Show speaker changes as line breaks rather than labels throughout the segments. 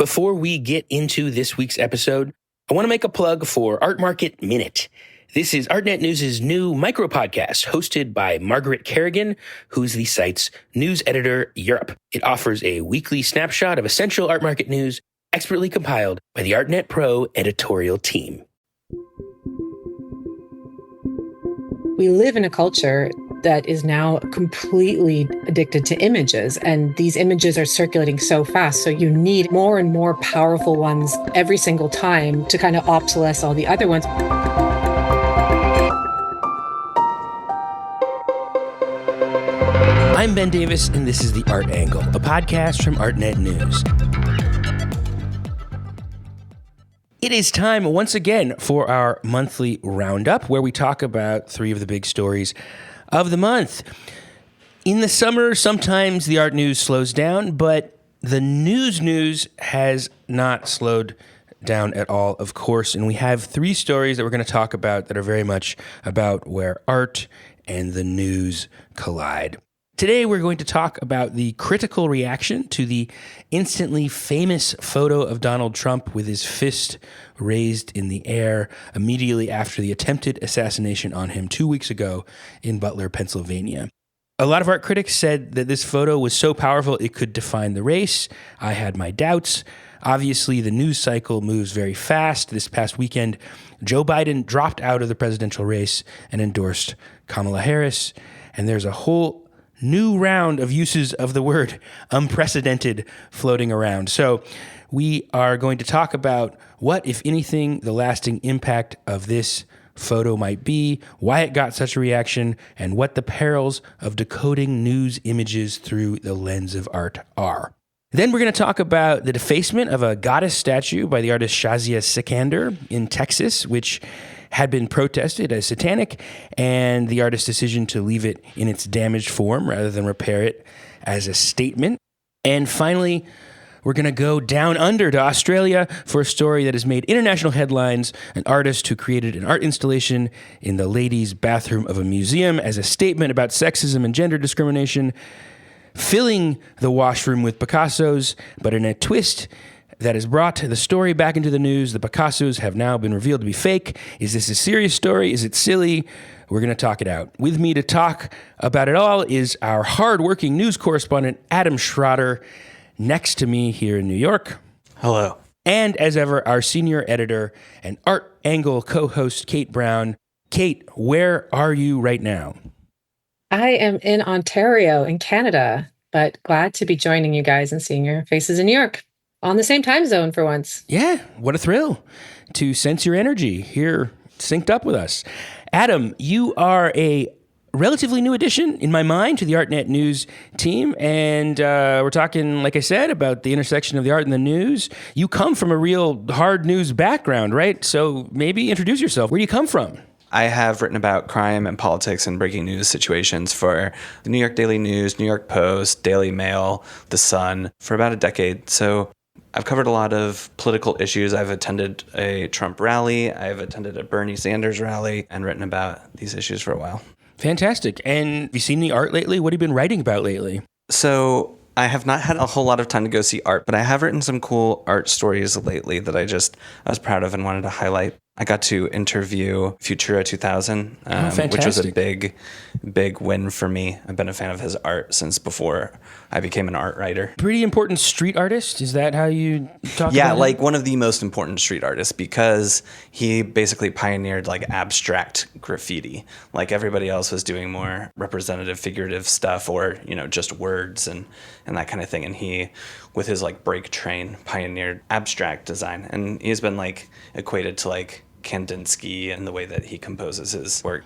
Before we get into this week's episode, I want to make a plug for Art Market Minute. This is ArtNet News' new micro-podcast hosted by Margaret Kerrigan, who's the site's news editor Europe. It offers a weekly snapshot of essential art market news expertly compiled by the ArtNet Pro editorial team.
We live in a culture that is now completely addicted to images, and these images are circulating so fast. So you need more and more powerful ones every single time to kind of obsolesce all the other ones.
I'm Ben Davis, and this is The Art Angle, a podcast from ArtNet News. It is time once again for our monthly roundup, where we talk about three of the big stories of the month. In the summer, sometimes the art news slows down, but the news has not slowed down at all, of course. And we have three stories that we're going to talk about that are very much about where art and the news collide. Today, we're going to talk about the critical reaction to the instantly famous photo of Donald Trump with his fist raised in the air immediately after the attempted assassination on him 2 weeks ago in Butler, Pennsylvania. A lot of art critics said that this photo was so powerful it could define the race. I had my doubts. Obviously, the news cycle moves very fast. This past weekend, Joe Biden dropped out of the presidential race and endorsed Kamala Harris, and there's a whole new round of uses of the word unprecedented floating around. So we are going to talk about what, if anything, the lasting impact of this photo might be, why it got such a reaction, and what the perils of decoding news images through the lens of art are. Then we're going to talk about the defacement of a goddess statue by the artist Shazia Sikander in Texas, which had been protested as satanic, and the artist's decision to leave it in its damaged form rather than repair it as a statement. And finally, we're going to go down under to Australia for a story that has made international headlines: an artist who created an art installation in the ladies' bathroom of a museum as a statement about sexism and gender discrimination, filling the washroom with Picassos, but in a twist that has brought the story back into the news. The Picassos have now been revealed to be fake. Is this a serious story? Is it silly? We're going to talk it out. With me to talk about it all is our hardworking news correspondent, Adam Schrader, next to me here in New York.
Hello.
And as ever, our senior editor and Art Angle co-host, Kate Brown. Kate, where are you right now?
I am in Ontario in Canada, but glad to be joining you guys and seeing your faces in New York. On the same time zone for once.
Yeah, what a thrill to sense your energy here synced up with us. Adam, you are a relatively new addition, in my mind, to the ArtNet News team. And we're talking, like I said, about the intersection of the art and the news. You come from a real hard news background, right? So maybe introduce yourself. Where do you come from?
I have written about crime and politics and breaking news situations for the New York Daily News, New York Post, Daily Mail, The Sun for about a decade. So I've covered a lot of political issues. I've attended a Trump rally. I've attended a Bernie Sanders rally and written about these issues for a while.
Fantastic. And have you seen any art lately? What have you been writing about lately?
So I have not had a whole lot of time to go see art, but I have written some cool art stories lately that I was proud of and wanted to highlight. I got to interview Futura 2000, which was a big win for me. I've been a fan of his art since before I became an art writer.
Pretty important street artist? Is that how you talk about
Yeah,
him?
like one of the most important street artists, because he basically pioneered like abstract graffiti. Like everybody else was doing more representative, figurative stuff, or, just words and that kind of thing. And he, with his like break train, pioneered abstract design. And he's been like equated to like Kandinsky and the way that he composes his work.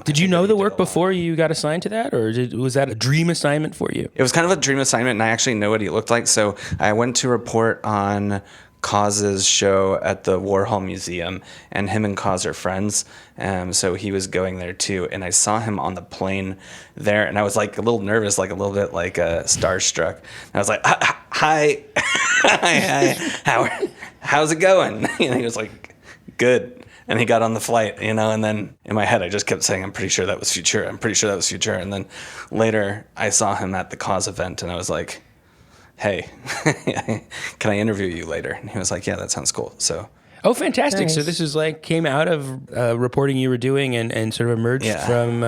Did you know the work before you got assigned to that, or was that a dream assignment for you?
It was kind of a dream assignment, and I actually know what he looked like. So I went to report on Cause's show at the Warhol Museum, and him and Cause are friends. So he was going there too, and I saw him on the plane there, and I was like a little nervous, like a little bit like starstruck. And I was like, "Hi, hi, how's it going?" And he was like, "Good." And he got on the flight, and then in my head I just kept saying, I'm pretty sure that was Futura. And then later I saw him at the Cause event, and I was like, hey, can I interview you later? And he was like, yeah, that sounds cool. So.
Oh, fantastic.
Nice.
So this is like came out of reporting you were doing and sort of emerged from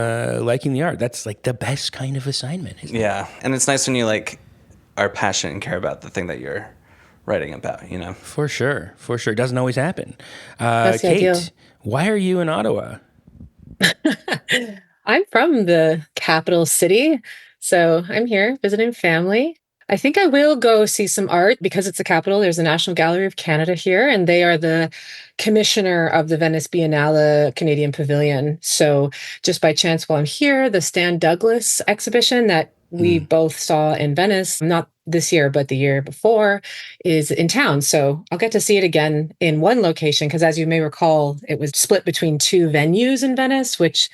liking the art. That's like the best kind of assignment, isn't it?
Yeah. And it's nice when you like are passionate and care about the thing that you're writing about, you know?
For sure. For sure. It doesn't always happen.
That's the
Kate,
ideal.
why are you in Ottawa?
I'm from the capital city, so I'm here visiting family. I think I will go see some art because it's the capital. There's the National Gallery of Canada here, and they are the commissioner of the Venice Biennale Canadian Pavilion. So just by chance while I'm here, the Stan Douglas exhibition that we both saw in Venice, not this year, but the year before, is in town. So I'll get to see it again in one location because, as you may recall, it was split between two venues in Venice, which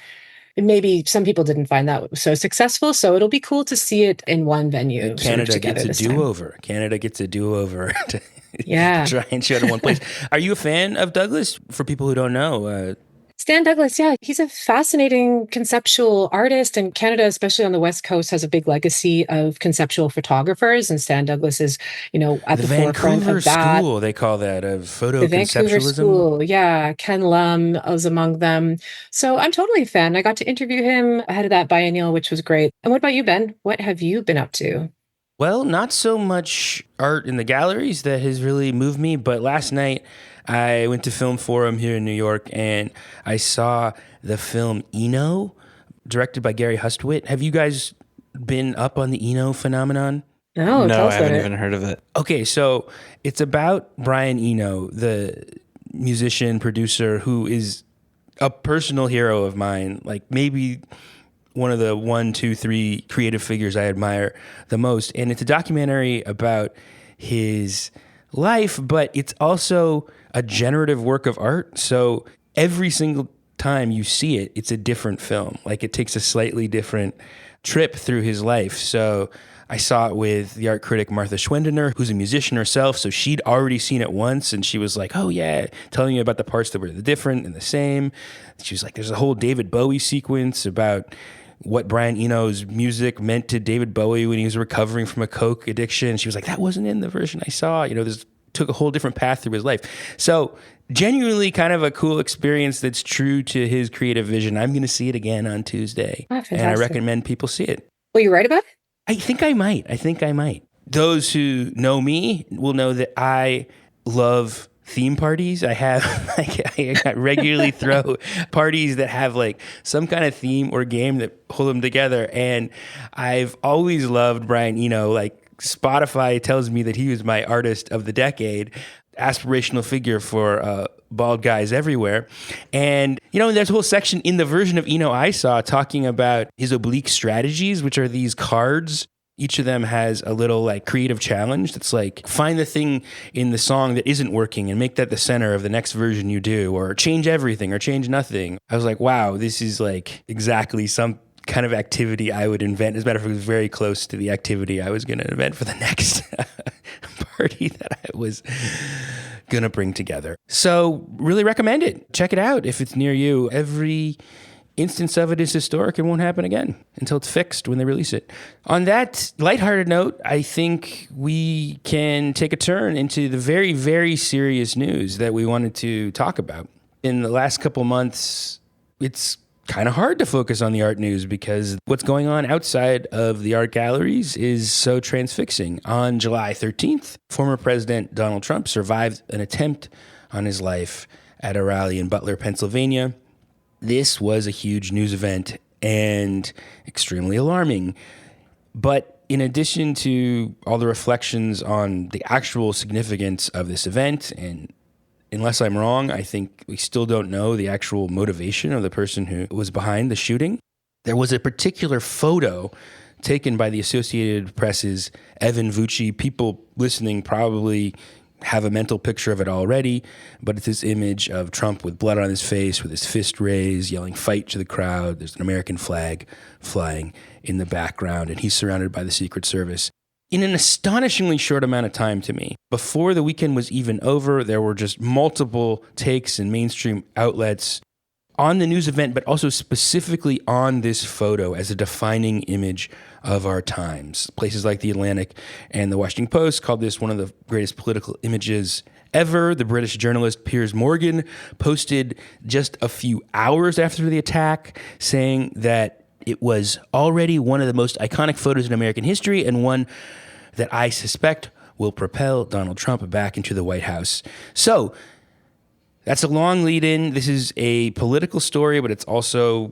maybe some people didn't find that so successful. So it'll be cool to see it in one venue.
Canada gets a do-over. Canada gets a do-over to try and show it in one place. Are you a fan of Douglas? For people who don't know,
Stan Douglas, yeah, he's a fascinating conceptual artist, and Canada, especially on the West Coast, has a big legacy of conceptual photographers, and Stan Douglas is, at the forefront
Vancouver
of that.
School, they call that, of photo
The Vancouver
conceptualism.
School, yeah, Ken Lum was among them. So I'm totally a fan. I got to interview him ahead of that biennial, which was great. And what about you, Ben? What have you been up to?
Well, not so much art in the galleries that has really moved me, but last night I went to Film Forum here in New York and I saw the film Eno, directed by Gary Hustwit. Have you guys been up on the Eno phenomenon?
No, tell us
I
about
haven't
it.
even heard of it.
Okay, so it's about Brian Eno, the musician, producer, who is a personal hero of mine, like maybe one of the 1, 2, 3 creative figures I admire the most. And it's a documentary about his life, but it's also a generative work of art. So every single time you see it, it's a different film. Like it takes a slightly different trip through his life. So I saw it with the art critic Martha Schwendener, who's a musician herself. So she'd already seen it once and she was like, oh yeah, telling me about the parts that were the different and the same. She was like, there's a whole David Bowie sequence about what Brian Eno's music meant to David Bowie when he was recovering from a coke addiction. She was like, that wasn't in the version I saw. This took a whole different path through his life. So genuinely kind of a cool experience that's true to his creative vision. I'm going to see it again on Tuesday.
Oh, fantastic.
And I recommend people see it.
Will you write about it?
I think I might. Those who know me will know that I love theme parties. I regularly throw parties that have like some kind of theme or game that hold them together. And I've always loved Brian Eno. Like Spotify tells me that he was my artist of the decade, aspirational figure for bald guys everywhere. And, there's a whole section in the version of Eno I saw talking about his oblique strategies, which are these cards. Each of them has a little like creative challenge that's like find the thing in the song that isn't working and make that the center of the next version you do, or change everything or change nothing. I was like, wow, this is like exactly some kind of activity I would invent. As a matter of fact, it was very close to the activity I was going to invent for the next party that I was going to bring together. So really recommend it. Check it out if it's near you. Every instance of it is historic and won't happen again until it's fixed when they release it. On that lighthearted note, I think we can take a turn into the very, very serious news that we wanted to talk about. In the last couple months, it's kind of hard to focus on the art news because what's going on outside of the art galleries is so transfixing. On July 13th, former President Donald Trump survived an attempt on his life at a rally in Butler, Pennsylvania. This was a huge news event and extremely alarming. But in addition to all the reflections on the actual significance of this event, and unless I'm wrong, I think we still don't know the actual motivation of the person who was behind the shooting. There was a particular photo taken by the Associated Press's Evan Vucci. People listening probably have a mental picture of it already, but it's this image of Trump with blood on his face, with his fist raised, yelling fight to the crowd. There's an American flag flying in the background, and he's surrounded by the Secret Service. In an astonishingly short amount of time to me, before the weekend was even over, there were just multiple takes in mainstream outlets on the news event, but also specifically on this photo as a defining image of our times. Places like The Atlantic and The Washington Post called this one of the greatest political images ever. The British journalist Piers Morgan posted just a few hours after the attack saying that it was already one of the most iconic photos in American history and one that I suspect will propel Donald Trump back into the White House. So that's a long lead in. This is a political story, but it's also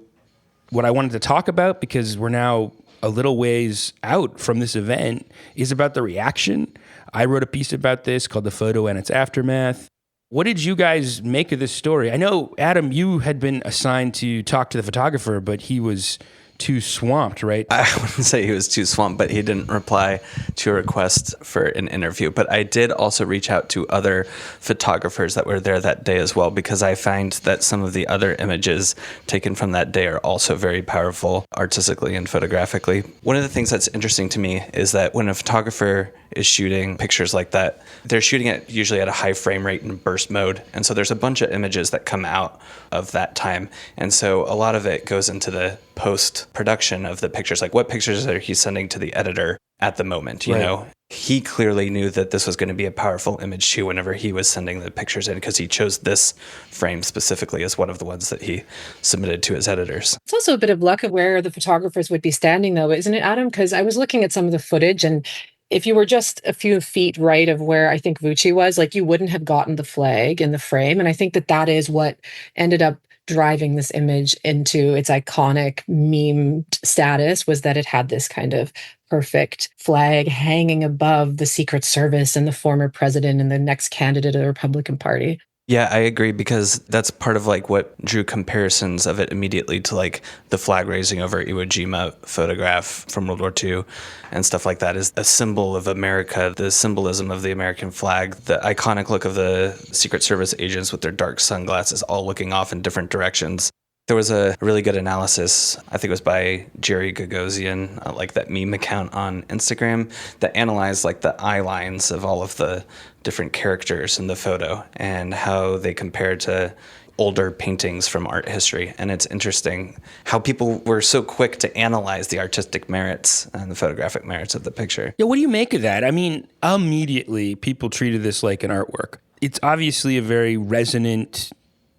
what I wanted to talk about because we're now a little ways out from this event is about the reaction. I wrote a piece about this called The Photo and Its Aftermath. What did you guys make of this story? I know, Adam, you had been assigned to talk to the photographer, but he was too swamped, right?
I wouldn't say he was too swamped, but he didn't reply to a request for an interview. But I did also reach out to other photographers that were there that day as well, because I find that some of the other images taken from that day are also very powerful artistically and photographically. One of the things that's interesting to me is that when a photographer is shooting pictures like that, they're shooting it usually at a high frame rate and burst mode. And so there's a bunch of images that come out of that time. And so a lot of it goes into the post-production of the pictures. Like, what pictures are he sending to the editor at the moment, you know? He clearly knew that this was going to be a powerful image too whenever he was sending the pictures in, because he chose this frame specifically as one of the ones that he submitted to his editors.
It's also a bit of luck of where the photographers would be standing, though, isn't it, Adam? Because I was looking at some of the footage, and if you were just a few feet right of where I think Vucci was, like, you wouldn't have gotten the flag in the frame. And I think that that is what ended up driving this image into its iconic meme status, was that it had this kind of perfect flag hanging above the Secret Service and the former president and the next candidate of the Republican Party.
Yeah, I agree, because that's part of like what drew comparisons of it immediately to like the flag raising over Iwo Jima photograph from World War II and stuff like that is a symbol of America, the symbolism of the American flag, the iconic look of the Secret Service agents with their dark sunglasses all looking off in different directions. There was a really good analysis, I think it was by Jerry Gagosian, like that meme account on Instagram, that analyzed like the eye lines of all of the different characters in the photo and how they compare to older paintings from art history. And it's interesting how people were so quick to analyze the artistic merits and the photographic merits of the picture.
Yeah, what do you make of that? I mean, immediately people treated this like an artwork. It's obviously a very resonant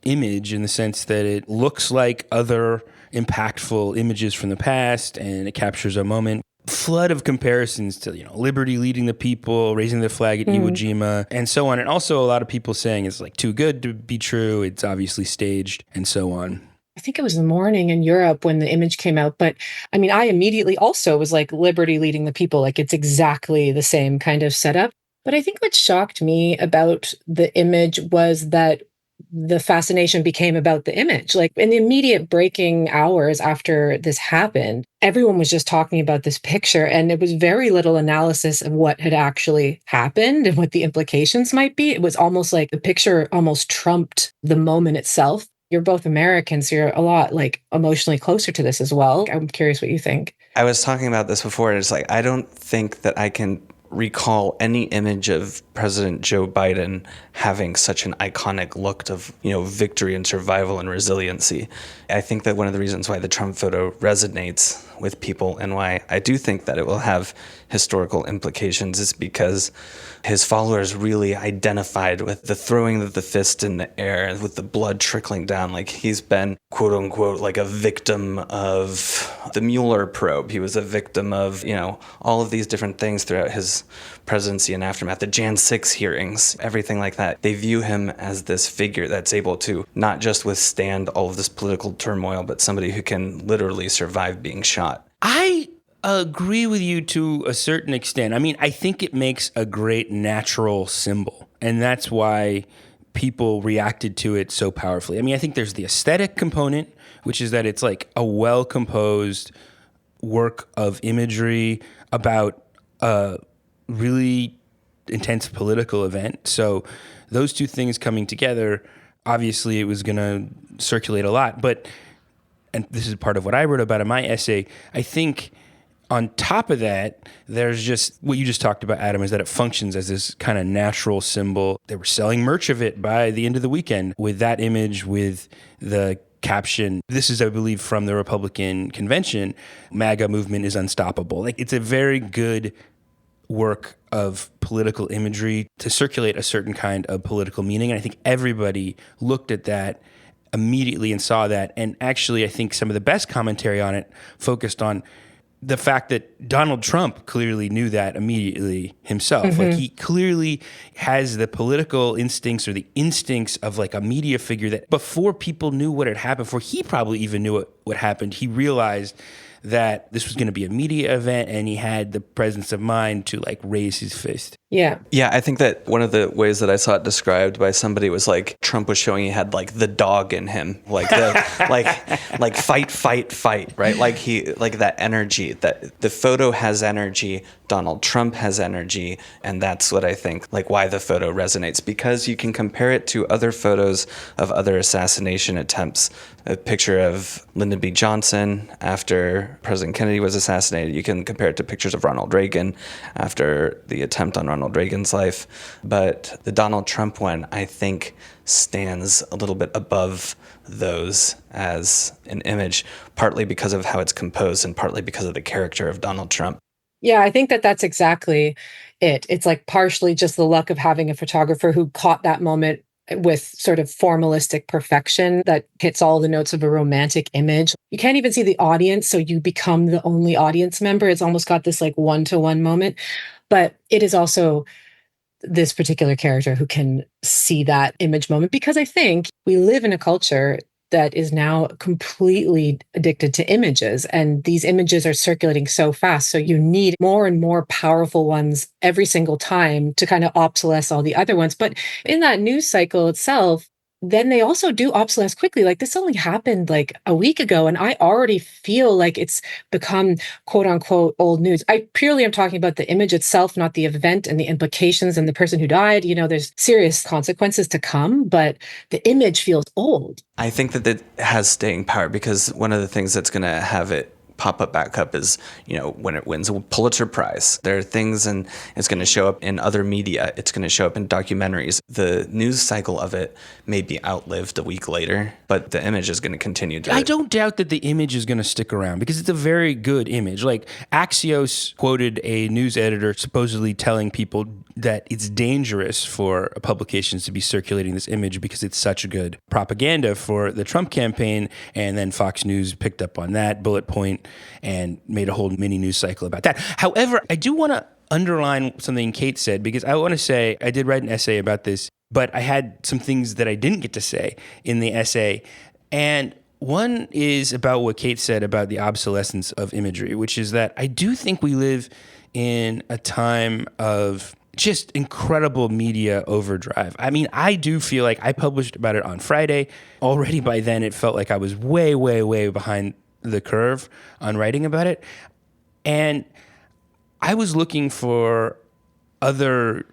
image in the sense that it looks like other impactful images from the past and it captures a moment. Flood of comparisons to, Liberty leading the people, raising the flag at Iwo Jima, and so on. And also a lot of people saying it's like too good to be true. It's obviously staged and so on.
I think it was the morning in Europe when the image came out. But I mean, I immediately also was like, Liberty leading the people, like it's exactly the same kind of setup. But I think what shocked me about the image was that the fascination became about the image. Like in the immediate breaking hours after this happened, everyone was just talking about this picture, and there was very little analysis of what had actually happened and what the implications might be. It was almost like the picture almost trumped the moment itself. You're both Americans, so you're a lot like emotionally closer to this as well. I'm curious what you think.
I was talking about this before, and it's like, I don't think that I can recall any image of President Joe Biden having such an iconic look of, victory and survival and resiliency. I think that one of the reasons why the Trump photo resonates with people and why I do think that it will have historical implications is because his followers really identified with the throwing of the fist in the air, with the blood trickling down. Like he's been, quote unquote, like a victim of the Mueller probe. He was a victim of, all of these different things throughout his presidency and aftermath, the Jan 6 hearings, everything like that. They view him as this figure that's able to not just withstand all of this political turmoil, but somebody who can literally survive being shot.
I agree with you to a certain extent. I mean, I think it makes a great natural symbol, and that's why people reacted to it so powerfully. I mean, I think there's the aesthetic component, which is that it's like a well-composed work of imagery about a really intense political event. So those two things coming together, obviously it was going to circulate a lot. But, and this is part of what I wrote about in my essay, I think On top of that, there's just what you just talked about, Adam, is that it functions as this kind of natural symbol. They were selling merch of it by the end of the weekend with that image, with the caption. This is, I believe, from the Republican convention. MAGA movement is unstoppable. Like, it's a very good work of political imagery to circulate a certain kind of political meaning. And I think everybody looked at that immediately and saw that. And actually, I think some of the best commentary on it focused on the fact that Donald Trump clearly knew that immediately himself.
Mm-hmm.
Like, he clearly has the political instincts or the instincts of like a media figure that before people knew what had happened, before he probably even knew what happened, he realized that this was going to be a media event, and he had the presence of mind to like raise his fist.
Yeah.
Yeah, I think that one of the ways that I saw it described by somebody was like Trump was showing he had like the dog in him, like the like fight, right? Like that energy, that the photo has energy, Donald Trump has energy, and that's what I think like why the photo resonates, because you can compare it to other photos of other assassination attempts. A picture of Lyndon B. Johnson after President Kennedy was assassinated. You can compare it to pictures of Ronald Reagan after the attempt on Ronald Reagan's life. But the Donald Trump one, I think, stands a little bit above those as an image, partly because of how it's composed and partly because of the character of Donald Trump.
Yeah, I think that that's exactly it. It's like partially just the luck of having a photographer who caught that moment with sort of formalistic perfection that hits all the notes of a romantic image. You can't even see the audience, so you become the only audience member. It's almost got this like one-to-one moment. But it is also this particular character who can see that image moment, because I think we live in a culture that is now completely addicted to images, and these images are circulating so fast. So you need more and more powerful ones every single time to kind of obsolesce all the other ones. But in that news cycle itself, then they also do obsolesce quickly. Like, this only happened like a week ago, and I already feel like it's become quote unquote old news. I purely am talking about the image itself, not the event and the implications and the person who died. You know, there's serious consequences to come, but the image feels old.
I think that it has staying power, because one of the things that's going to have it pop up back up is, you know, when it wins a Pulitzer Prize. There are things, and it's going to show up in other media. It's going to show up in documentaries. The news cycle of it may be outlived a week later, but the image is going to continue to...
I don't doubt that the image is going to stick around, because it's a very good image. Like, Axios quoted a news editor supposedly telling people that it's dangerous for publications to be circulating this image because it's such good propaganda for the Trump campaign. And then Fox News picked up on that bullet point and made a whole mini news cycle about that. However, I do want to underline something Kate said, because I want to say I did write an essay about this, but I had some things that I didn't get to say in the essay. And one is about what Kate said about the obsolescence of imagery, which is that I do think we live in a time of just incredible media overdrive. I mean, I do feel like I published about it on Friday. Already by then, it felt like I was way, way, way behind the curve on writing about it. And I was looking for other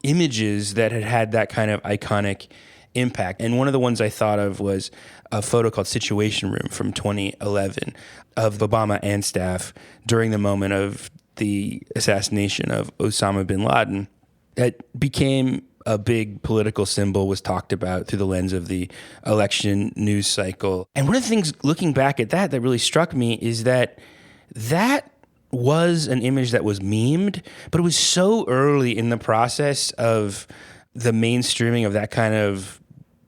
images that had that kind of iconic impact. And one of the ones I thought of was a photo called Situation Room from 2011 of Obama and staff during the moment of the assassination of Osama bin Laden. It became a big political symbol, was talked about through the lens of the election news cycle. And one of the things looking back at that really struck me is that was an image that was memed, but it was so early in the process of the mainstreaming of that kind of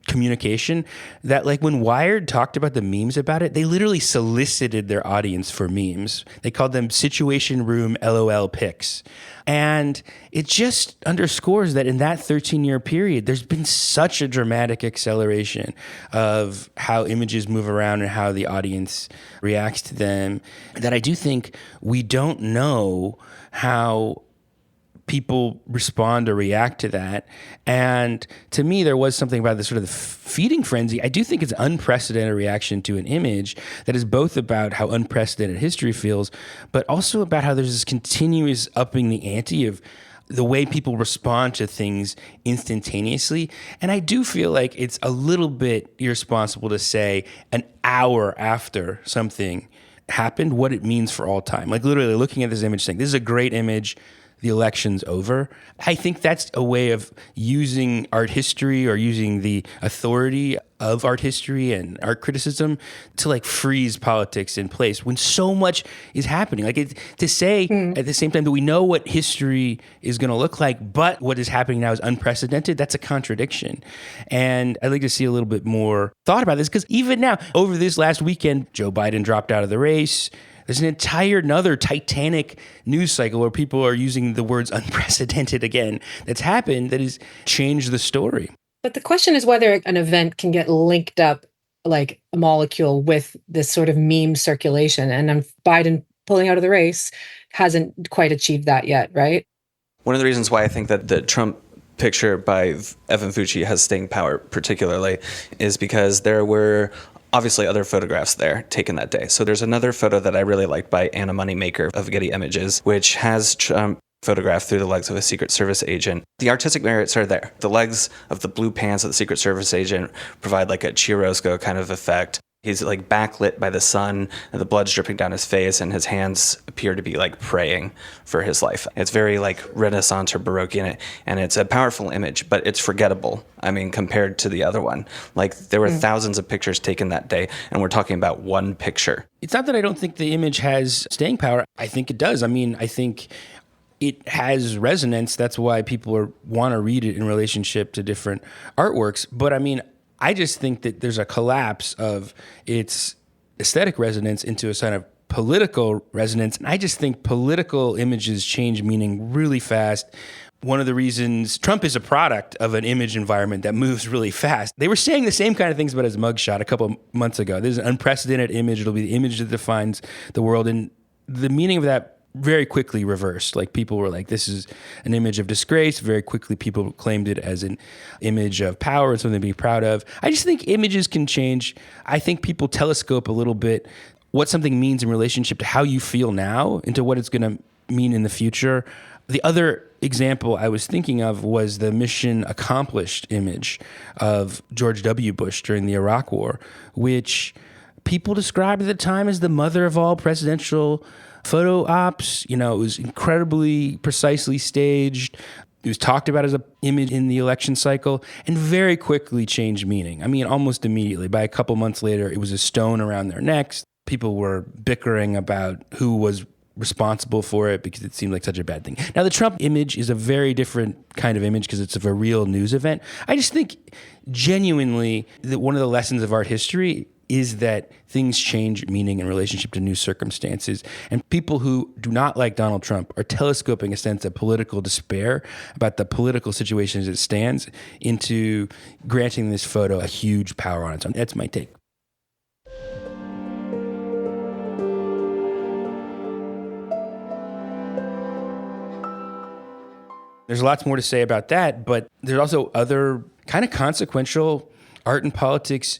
communication that, like, when Wired talked about the memes about it, they literally solicited their audience for memes. They called them Situation Room LOL pics. And it just underscores that in that 13-year period, there's been such a dramatic acceleration of how images move around and how the audience reacts to them, that I do think we don't know how people respond or react to that. And to me, there was something about the sort of the feeding frenzy. I do think it's an unprecedented reaction to an image that is both about how unprecedented history feels, but also about how there's this continuous upping the ante of the way people respond to things instantaneously. And I do feel like it's a little bit irresponsible to say an hour after something happened, what it means for all time. Like literally looking at this image saying, this is a great image, the election's over. I think that's a way of using art history or using the authority of art history and art criticism to like freeze politics in place when so much is happening. Like to say at the same time that we know what history is going to look like, but what is happening now is unprecedented, that's a contradiction. And I'd like to see a little bit more thought about this because even now, over this last weekend, Joe Biden dropped out of the race. There's an entire another titanic news cycle where people are using the words unprecedented again that's happened that has changed the story.
But the question is whether an event can get linked up like a molecule with this sort of meme circulation. And Biden pulling out of the race hasn't quite achieved that yet, right?
One of the reasons why I think that the Trump picture by Evan Fucci has staying power particularly is because there were obviously other photographs there taken that day. So there's another photo that I really like by Anna Moneymaker of Getty Images, which has Trump photographed through the legs of a Secret Service agent. The artistic merits are there. The legs of the blue pants of the Secret Service agent provide like a Chirosco kind of effect. He's like backlit by the sun and the blood's dripping down his face and his hands appear to be like praying for his life. It's very like Renaissance or Baroque in it, and it's a powerful image, but it's forgettable. I mean, compared to the other one. Like there were thousands of pictures taken that day and we're talking about one picture.
It's not that I don't think the image has staying power. I think it does. I mean, I think it has resonance. That's why people want to read it in relationship to different artworks. But I mean, I just think that there's a collapse of its aesthetic resonance into a kind of political resonance. And I just think political images change meaning really fast. One of the reasons Trump is a product of an image environment that moves really fast. They were saying the same kind of things about his mugshot a couple of months ago. There's an unprecedented image. It'll be the image that defines the world. And the meaning of that very quickly reversed. Like people were like, this is an image of disgrace. Very quickly people claimed it as an image of power and something to be proud of. I just think images can change. I think people telescope a little bit what something means in relationship to how you feel now into what it's going to mean in the future. The other example I was thinking of was the mission accomplished image of George W. Bush during the Iraq War, which people described at the time as the mother of all presidential photo ops. You know, it was incredibly precisely staged. It was talked about as an image in the election cycle and very quickly changed meaning. I mean, almost immediately. By a couple months later, it was a stone around their necks. People were bickering about who was responsible for it because it seemed like such a bad thing. Now, the Trump image is a very different kind of image because it's of a real news event. I just think genuinely that one of the lessons of art history is that things change meaning in relationship to new circumstances. And people who do not like Donald Trump are telescoping a sense of political despair about the political situation as it stands into granting this photo a huge power on its own. That's my take. There's lots more to say about that, but there's also other kind of consequential art and politics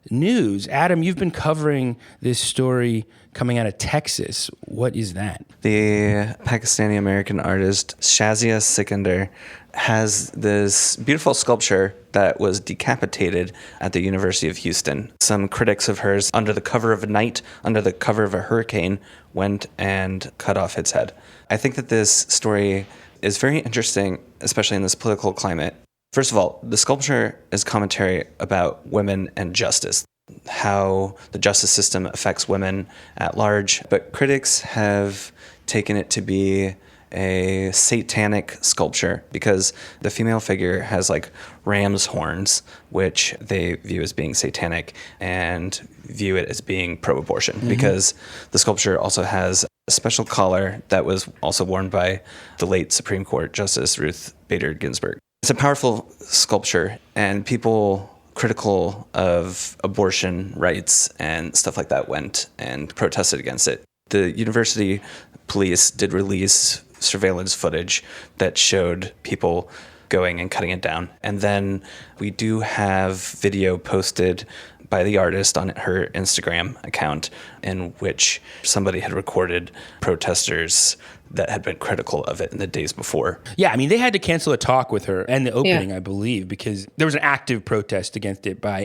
news. Adam, you've been covering this story coming out of Texas. What is that?
The Pakistani-American artist Shazia Sikandar has this beautiful sculpture that was decapitated at the University of Houston. Some critics of hers, under the cover of a night, under the cover of a hurricane, went and cut off its head. I think that this story is very interesting, especially in this political climate. First of all, the sculpture is commentary about women and justice, how the justice system affects women at large. But critics have taken it to be a satanic sculpture because the female figure has like ram's horns, which they view as being satanic and view it as being pro-abortion because the sculpture also has a special collar that was also worn by the late Supreme Court Justice Ruth Bader Ginsburg. It's a powerful sculpture, and people critical of abortion rights and stuff like that went and protested against it. The university police did release surveillance footage that showed people going and cutting it down. And then we do have video posted by the artist on her Instagram account in which somebody had recorded protesters that had been critical of it in the days before.
Yeah, I mean, they had to cancel a talk with her and the opening, I believe, because there was an active protest against it by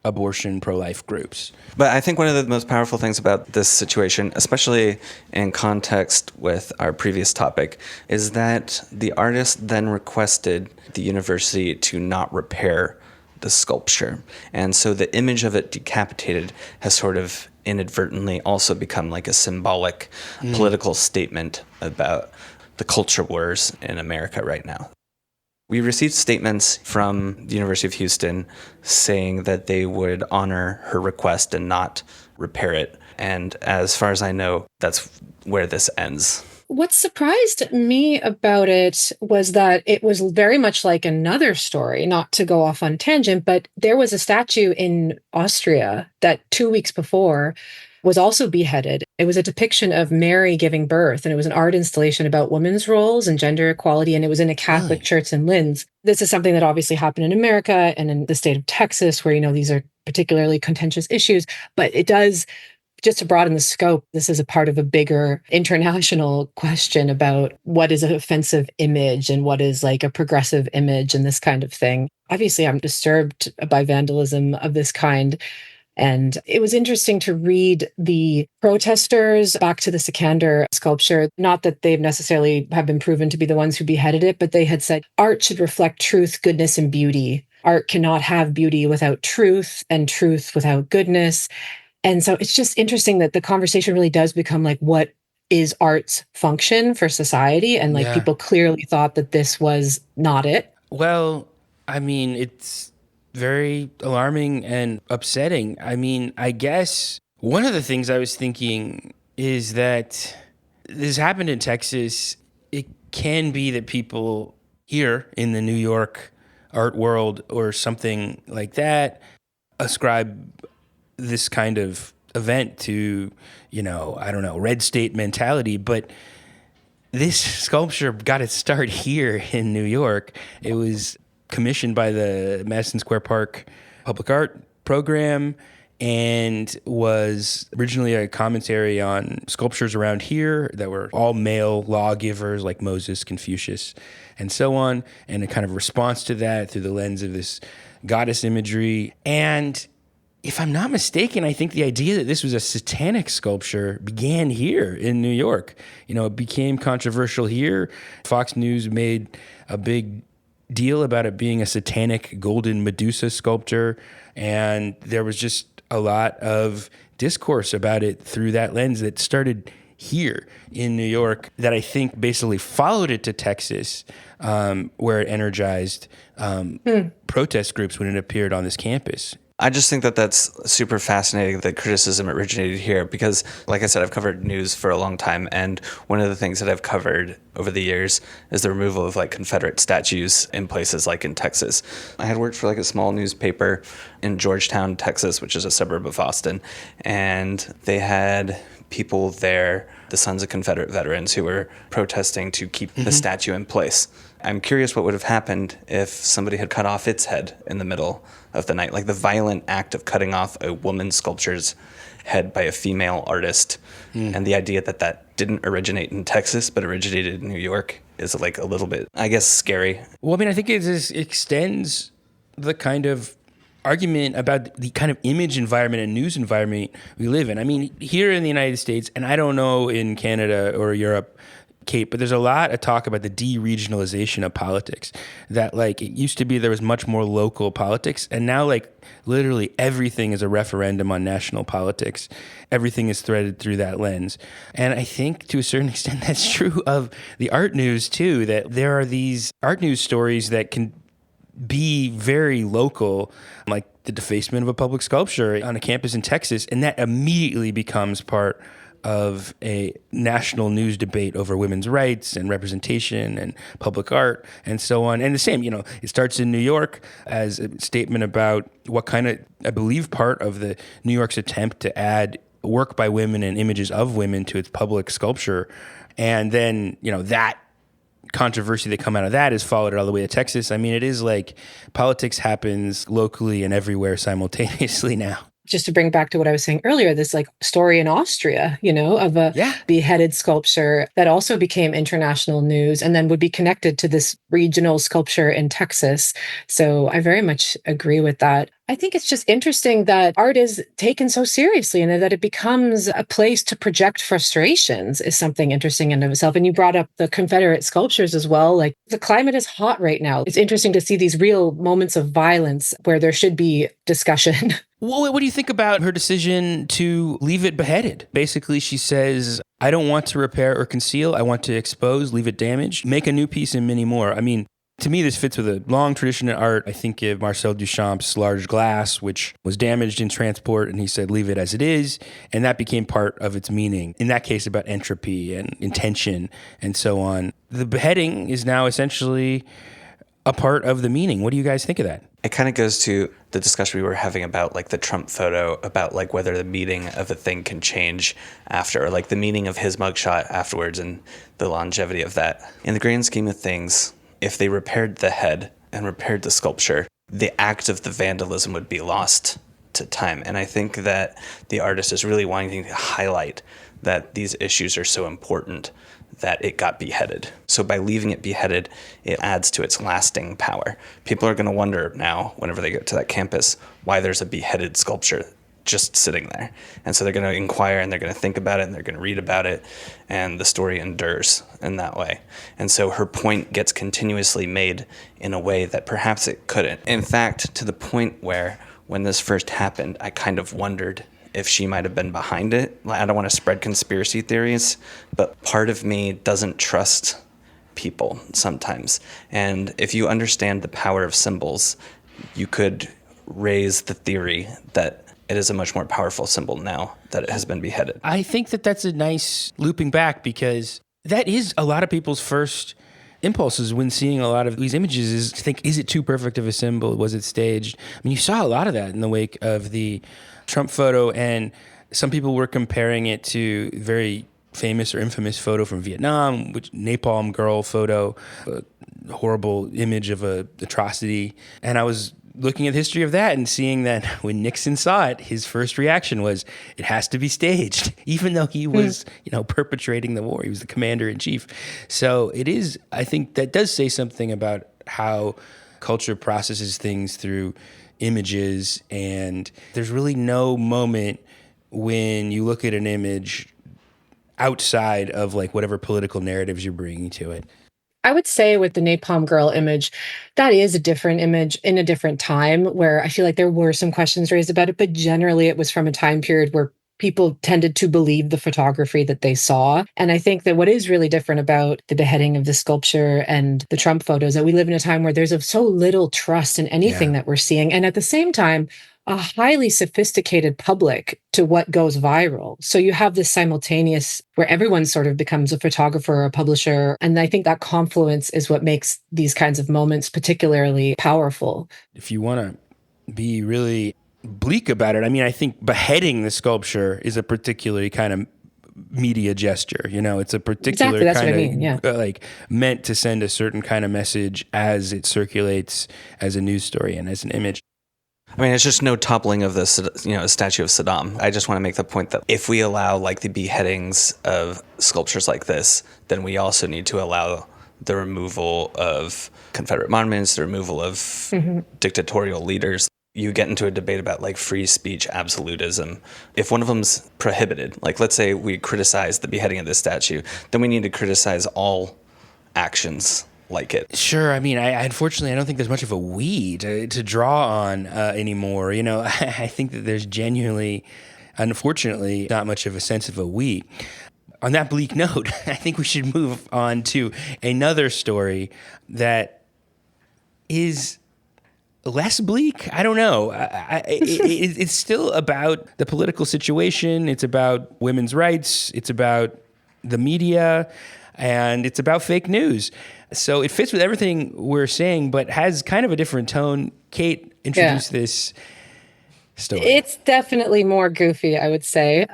abortion, pro-life groups.
But I think one of the most powerful things about this situation, especially in context with our previous topic, is that the artist then requested the university to not repair the sculpture. And so the image of it decapitated has sort of inadvertently also become like a symbolic political statement about the culture wars in America right now. We received statements from the University of Houston saying that they would honor her request and not repair it. And as far as I know, that's where this ends.
What surprised me about it was that it was very much like another story, not to go off on tangent, but there was a statue in Austria that 2 weeks before was also beheaded. It was a depiction of Mary giving birth, and it was an art installation about women's roles and gender equality, and it was in a Catholic church in Linz. This is something that obviously happened in America and in the state of Texas, where, these are particularly contentious issues, but it does, just to broaden the scope, this is a part of a bigger international question about what is an offensive image and what is like a progressive image and this kind of thing. Obviously, I'm disturbed by vandalism of this kind. And it was interesting to read the protesters back to the Sikander sculpture. Not that they've necessarily have been proven to be the ones who beheaded it, but they had said art should reflect truth, goodness, and beauty. Art cannot have beauty without truth and truth without goodness. And so it's just interesting that the conversation really does become like, what is art's function for society? And like people clearly thought that this was not it.
Well, I mean, it's very alarming and upsetting. I mean, I guess one of the things I was thinking is that this happened in Texas. It can be that people here in the New York art world or something like that ascribe this kind of event to, I don't know, red state mentality. But this sculpture got its start here in New York. It was commissioned by the Madison Square Park Public Art Program and was originally a commentary on sculptures around here that were all male lawgivers like Moses, Confucius, and so on, and a kind of response to that through the lens of this goddess imagery. And if I'm not mistaken, I think the idea that this was a satanic sculpture began here in New York. It became controversial here. Fox News made a big deal about it being a satanic golden Medusa sculpture, and there was just a lot of discourse about it through that lens that started here in New York that I think basically followed it to Texas, where it energized protest groups when it appeared on this campus.
I just think that that's super fascinating that criticism originated here because, like I said, I've covered news for a long time, and one of the things that I've covered over the years is the removal of like Confederate statues in places like in Texas. I had worked for like a small newspaper in Georgetown, Texas, which is a suburb of Austin, and they had people there, the sons of Confederate veterans, who were protesting to keep the statue in place. I'm curious what would have happened if somebody had cut off its head in the middle of the night, like the violent act of cutting off a woman's sculpture's head by a female artist. And the idea that that didn't originate in Texas, but originated in New York is like a little bit, I guess, scary.
Well, I mean, I think it just extends the kind of argument about the kind of image environment and news environment we live in. I mean, here in the United States, and I don't know in Canada or Europe, Kate, but there's a lot of talk about the de-regionalization of politics. That like it used to be there was much more local politics, and now like literally everything is a referendum on national politics. Everything is threaded through that lens. And I think to a certain extent that's true of the art news too, that there are these art news stories that can be very local, like the defacement of a public sculpture on a campus in Texas, and that immediately becomes part of a national news debate over women's rights and representation and public art and so on. And the same, it starts in New York as a statement about what kind of, I believe, part of the New York's attempt to add work by women and images of women to its public sculpture. And then, that controversy that come out of that is followed all the way to Texas. I mean, it is like politics happens locally and everywhere simultaneously now.
just to bring back to what I was saying earlier, this like story in Austria, of a beheaded sculpture that also became international news and then would be connected to this regional sculpture in Texas. So I very much agree with that. I think it's just interesting that art is taken so seriously and that it becomes a place to project frustrations is something interesting in of itself. And you brought up the Confederate sculptures as well. Like the climate is hot right now. It's interesting to see these real moments of violence where there should be discussion.
Well, what do you think about her decision to leave it beheaded? Basically, she says, I don't want to repair or conceal. I want to expose, leave it damaged, make a new piece and many more. I mean, to me, this fits with a long tradition in art. I think of Marcel Duchamp's large glass, which was damaged in transport, and he said, leave it as it is. And that became part of its meaning. In that case, about entropy and intention and so on. The beheading is now essentially a part of the meaning. What do you guys think of that?
It kind of goes to the discussion we were having about like the Trump photo, about like whether the meaning of a thing can change after, or like the meaning of his mugshot afterwards and the longevity of that. In the grand scheme of things, if they repaired the head and repaired the sculpture, the act of the vandalism would be lost to time. And I think that the artist is really wanting to highlight that these issues are so important that it got beheaded. So by leaving it beheaded, it adds to its lasting power. People are going to wonder now, whenever they get to that campus, why there's a beheaded sculpture just sitting there. And so they're going to inquire and they're going to think about it and they're going to read about it, and the story endures in that way. And so her point gets continuously made in a way that perhaps it couldn't. In fact, to the point where when this first happened, I kind of wondered if she might have been behind it. I don't want to spread conspiracy theories, but part of me doesn't trust people sometimes. And if you understand the power of symbols, you could raise the theory that it is a much more powerful symbol now that it has been beheaded.
I think that that's a nice looping back, because that is a lot of people's first impulses when seeing a lot of these images, is to think, is it too perfect of a symbol? Was it staged? I mean, you saw a lot of that in the wake of the Trump photo, and some people were comparing it to very famous or infamous photo from Vietnam, which napalm girl photo, a horrible image of a atrocity. And I was looking at the history of that and seeing that when Nixon saw it, his first reaction was, it has to be staged, even though he was, perpetrating the war. He was the commander in chief. So it is, I think that does say something about how culture processes things through images. And there's really no moment when you look at an image outside of like whatever political narratives you're bringing to it.
I would say with the Napalm Girl image, that is a different image in a different time where I feel like there were some questions raised about it, but generally it was from a time period where people tended to believe the photography that they saw. And I think that what is really different about the beheading of the sculpture and the Trump photos, that we live in a time where there's so little trust in anything that we're seeing. And at the same time, a highly sophisticated public to what goes viral. So you have this simultaneous where everyone sort of becomes a photographer or a publisher. And I think that confluence is what makes these kinds of moments particularly powerful.
If you want to be really bleak about it, I mean, I think beheading the sculpture is a particularly kind of media gesture. It's a particular kind of like meant to send a certain kind of message as it circulates as a news story and as an image.
I mean, it's just no toppling of the statue of Saddam. I just want to make the point that if we allow like the beheadings of sculptures like this, then we also need to allow the removal of Confederate monuments, the removal of dictatorial leaders. You get into a debate about like free speech absolutism. If one of them's prohibited, like let's say we criticize the beheading of this statue, then we need to criticize all actions like it.
Sure. I mean, I unfortunately, I don't think there's much of a we to draw on anymore. I think that there's genuinely, unfortunately, not much of a sense of a we. On that bleak note, I think we should move on to another story that is less bleak. I don't know. It's still about the political situation. It's about women's rights. It's about the media. And it's about fake news. So it fits with everything we're saying, but has kind of a different tone. Kate, introduce this story.
It's definitely more goofy, I would say.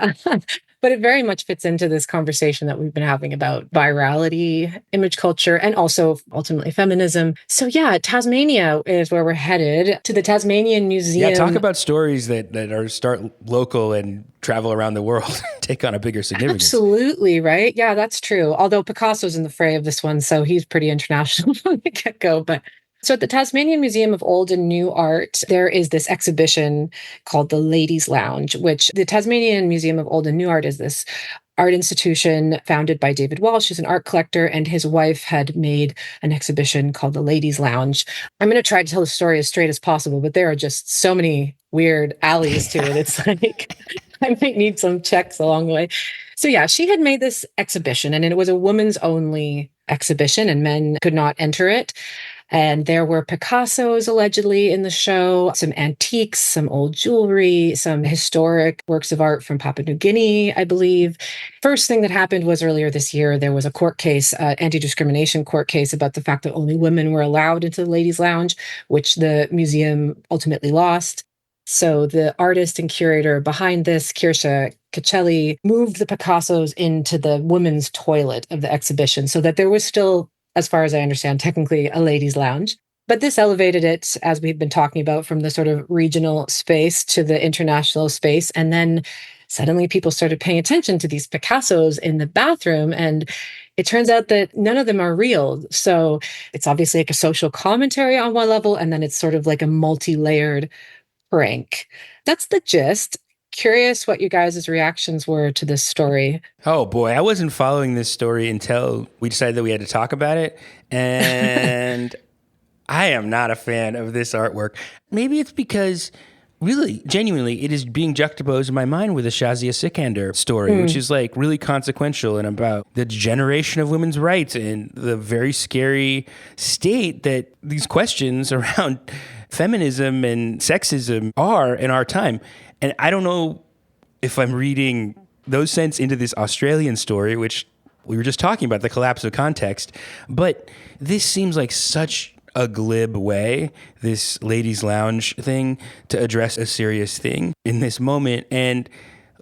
But it very much fits into this conversation that we've been having about virality, image culture, and also ultimately feminism. So yeah, Tasmania is where we're headed, to the Tasmanian Museum.
Yeah, talk about stories that start local and travel around the world, take on a bigger significance.
Absolutely, right? Yeah, that's true. Although Picasso's in the fray of this one, so he's pretty international from the get-go. But so at the Tasmanian Museum of Old and New Art, there is this exhibition called the Ladies' Lounge, which the Tasmanian Museum of Old and New Art is this art institution founded by David Walsh, who's an art collector, and his wife had made an exhibition called the Ladies' Lounge. I'm going to try to tell the story as straight as possible, but there are just so many weird alleys to it. It's like I might need some checks along the way. So yeah, she had made this exhibition, and it was a women's only exhibition, and men could not enter it. And there were Picassos allegedly in the show, some antiques, some old jewelry, some historic works of art from Papua New Guinea, I believe. First thing that happened was earlier this year, there was a court case, anti-discrimination court case about the fact that only women were allowed into the Ladies' Lounge, which the museum ultimately lost. So the artist and curator behind this, Kirsha Kacelli, moved the Picassos into the women's toilet of the exhibition so that there was still, as far as I understand, technically a ladies' lounge. But this elevated it, as we've been talking about, from the sort of regional space to the international space. And then suddenly people started paying attention to these Picassos in the bathroom. And it turns out that none of them are real. So it's obviously like a social commentary on one level, and then it's sort of like a multi-layered prank. That's the gist. Curious what you guys' reactions were to this story.
Oh boy, I wasn't following this story until we decided that we had to talk about it. And I am not a fan of this artwork. Maybe it's because really, genuinely, it is being juxtaposed in my mind with the Shazia Sikander story, which is like really consequential and about the generation of women's rights and the very scary state that these questions around feminism and sexism are in our time. And I don't know if I'm reading those sense into this Australian story, which we were just talking about, the collapse of context. But this seems like such a glib way, this ladies' lounge thing, to address a serious thing in this moment. And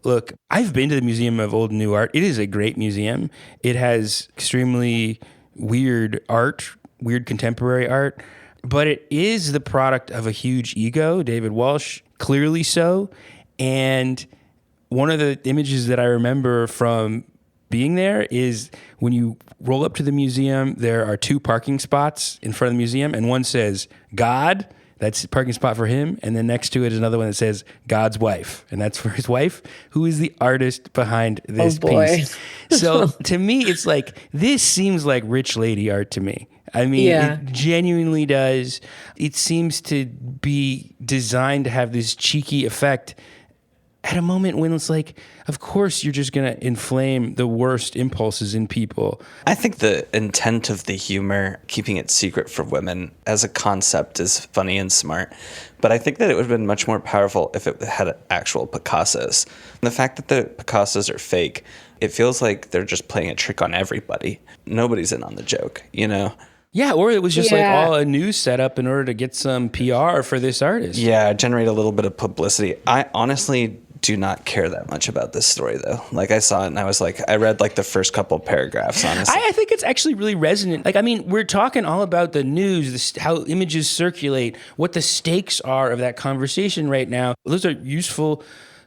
look, I've been to the Museum of Old and New Art. It is a great museum. It has extremely weird art, weird contemporary art. But it is the product of a huge ego, David Walsh, clearly so. And one of the images that I remember from being there is when you roll up to the museum, there are 2 parking spots in front of the museum, and one says God, that's a parking spot for him, and then next to it is another one that says God's wife, and that's for his wife, who is the artist behind this piece. So to me, it's like, this seems like rich lady art to me. I mean, It genuinely does. It seems to be designed to have this cheeky effect at a moment when it's like, of course, you're just going to inflame the worst impulses in people.
I think the intent of the humor, keeping it secret for women as a concept, is funny and smart. But I think that it would have been much more powerful if it had actual Picassos. And the fact that the Picassos are fake, it feels like they're just playing a trick on everybody. Nobody's in on the joke, you know?
Yeah, or it was just like all a news setup in order to get some PR for this artist.
Yeah, generate a little bit of publicity. I honestly do not care that much about this story, though. Like, I saw it and I was like, I read like the first couple paragraphs, honestly.
I think it's actually really resonant. Like, I mean, we're talking all about the news, how images circulate, what the stakes are of that conversation right now. Those are useful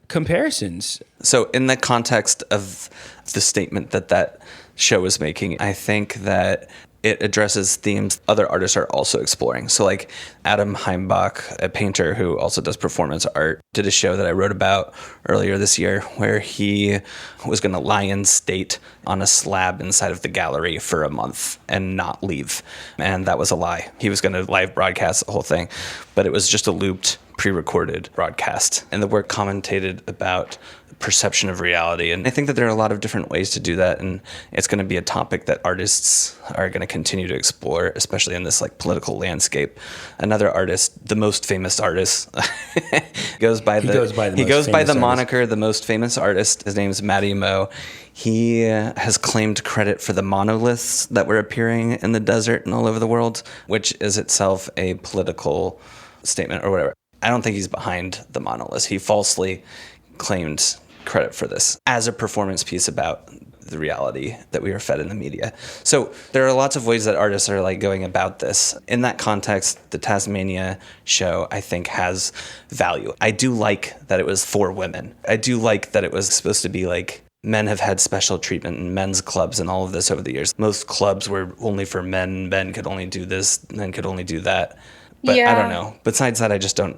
comparisons.
So in the context of the statement that show is making, I think that it addresses themes other artists are also exploring. So like Adam Heimbach, a painter who also does performance art, did a show that I wrote about earlier this year where he was going to lie in state on a slab inside of the gallery for a month and not leave. And that was a lie. He was going to live broadcast the whole thing, but it was just a looped, pre-recorded broadcast. And the work commentated about perception of reality. And I think that there are a lot of different ways to do that. And it's going to be a topic that artists are going to continue to explore, especially in this like political landscape. Another artist, the most famous artist, goes by the moniker, the most famous artist. His name is Matty Mo. He has claimed credit for the monoliths that were appearing in the desert and all over the world, which is itself a political statement or whatever. I don't think he's behind the monoliths. He falsely claimed credit for this as a performance piece about the reality that we are fed in the media. So there are lots of ways that artists are like going about this. In that context, the Tasmania show, I think, has value. I do like that it was for women. I do like that it was supposed to be like men have had special treatment in men's clubs and all of this over the years. Most clubs were only for men. Men could only do this, men could only do that. But
Yeah.
I don't know. Besides that,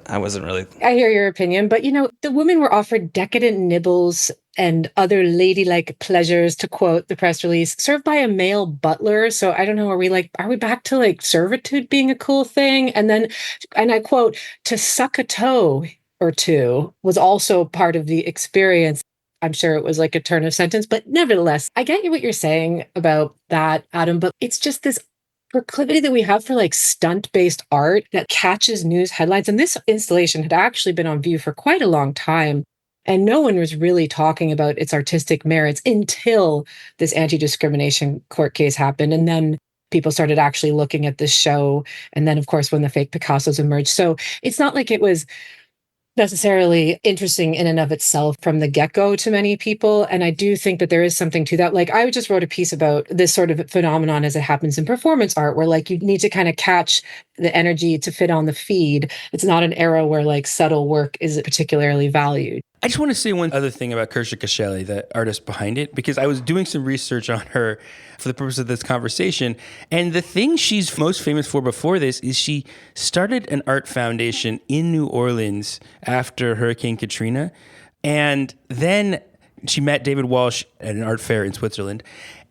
I wasn't really.
I hear your opinion, but the women were offered decadent nibbles and other ladylike pleasures, to quote the press release, served by a male butler. So I don't know, are we back to like servitude being a cool thing? And then, and I quote, to suck a toe or two was also part of the experience. I'm sure it was like a turn of sentence, but nevertheless, I get what you're saying about that, Adam, but it's just this proclivity that we have for like stunt-based art that catches news headlines. And this installation had actually been on view for quite a long time. And no one was really talking about its artistic merits until this anti-discrimination court case happened. And then people started actually looking at this show. And then, of course, when the fake Picassos emerged. So it's not like it was necessarily interesting in and of itself from the get-go to many people. And I do think that there is something to that. Like I just wrote a piece about this sort of phenomenon as it happens in performance art, where like you need to kind of catch the energy to fit on the feed. It's not an era where like subtle work is particularly valued.
I just want to say one other thing about Kirsha Kashelli, the artist behind it, because I was doing some research on her for the purpose of this conversation. And the thing she's most famous for before this is she started an art foundation in New Orleans after Hurricane Katrina. And then she met David Walsh at an art fair in Switzerland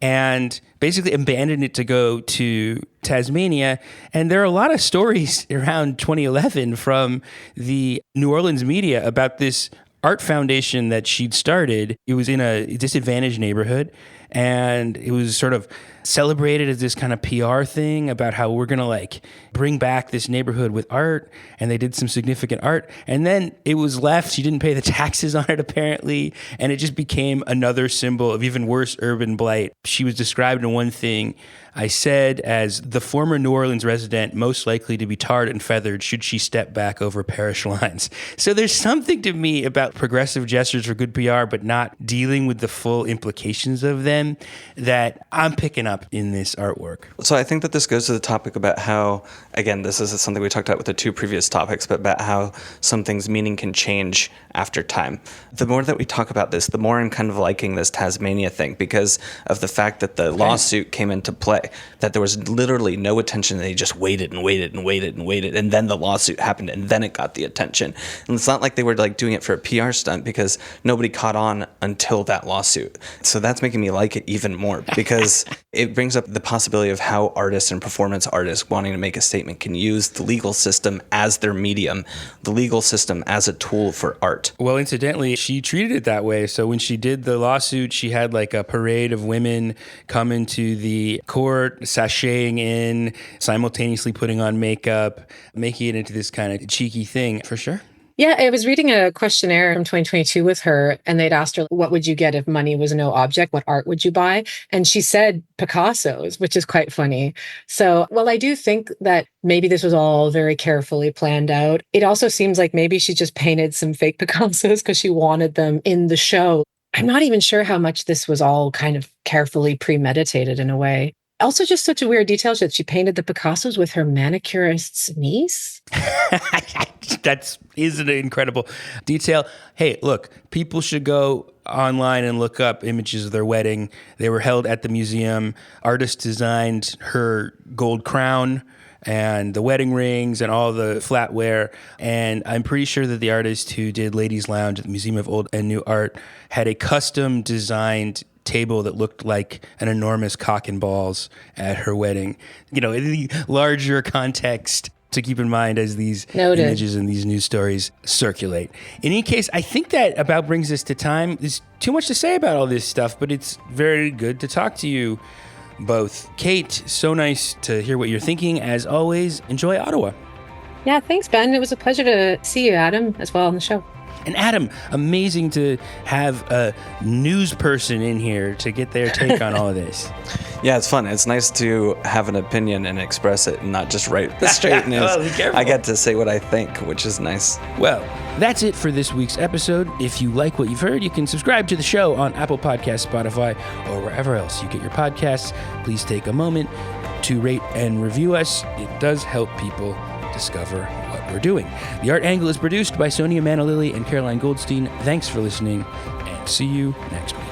and basically abandoned it to go to Tasmania. And there are a lot of stories around 2011 from the New Orleans media about this art foundation that she'd started. It was in a disadvantaged neighborhood, and it was sort of celebrated as this kind of PR thing about how we're going to like bring back this neighborhood with art. And they did some significant art. And then it was left. She didn't pay the taxes on it, apparently. And it just became another symbol of even worse urban blight. She was described in one thing I said as the former New Orleans resident most likely to be tarred and feathered should she step back over parish lines. So there's something to me about progressive gestures for good PR, but not dealing with the full implications of them that I'm picking up in this artwork.
So I think that this goes to the topic about how, again, this is something we talked about with the two previous topics, but about how something's meaning can change after time. The more that we talk about this, the more I'm kind of liking this Tasmania thing because of the fact that the lawsuit came into play, that there was literally no attention. They just waited and waited and waited and waited. And then the lawsuit happened and then it got the attention. And it's not like they were like doing it for a PR stunt because nobody caught on until that lawsuit. So that's making me like it even more because it brings up the possibility of how artists and performance artists wanting to make a statement can use the legal system as their medium, the legal system as a tool for art.
Well, incidentally, she treated it that way. So when she did the lawsuit, she had like a parade of women come into the court, sashaying in, simultaneously putting on makeup, making it into this kind of cheeky thing, for sure.
Yeah, I was reading a questionnaire from 2022 with her, and they'd asked her, what would you get if money was no object? What art would you buy? And she said Picasso's, which is quite funny. So while I do think that maybe this was all very carefully planned out, it also seems like maybe she just painted some fake Picasso's because she wanted them in the show. I'm not even sure how much this was all kind of carefully premeditated in a way. Also, just such a weird detail that she painted the Picasso's with her manicurist's niece.
That is an incredible detail. Hey, look, people should go online and look up images of their wedding. They were held at the museum. Artists designed her gold crown and the wedding rings and all the flatware. And I'm pretty sure that the artist who did Ladies Lounge at the Museum of Old and New Art had a custom designed table that looked like an enormous cock and balls at her wedding. You know, in the larger context to keep in mind as these images and these news stories circulate. In any case, I think that about brings us to time. There's too much to say about all this stuff, but it's very good to talk to you both. Kate, so nice to hear what you're thinking. As always, enjoy Ottawa.
Yeah, thanks, Ben. It was a pleasure to see you, Adam, as well on the show.
And Adam, amazing to have a news person in here to get their take on all of this.
Yeah, it's fun. It's nice to have an opinion and express it and not just write the straight news.
Oh, be careful.
I get to say what I think, which is nice.
Well, that's it for this week's episode. If you like what you've heard, you can subscribe to the show on Apple Podcasts, Spotify, or wherever else you get your podcasts. Please take a moment to rate and review us. It does help people discover what we're doing. The Art Angle is produced by Sonia Manalili and Caroline Goldstein. Thanks for listening, and see you next week.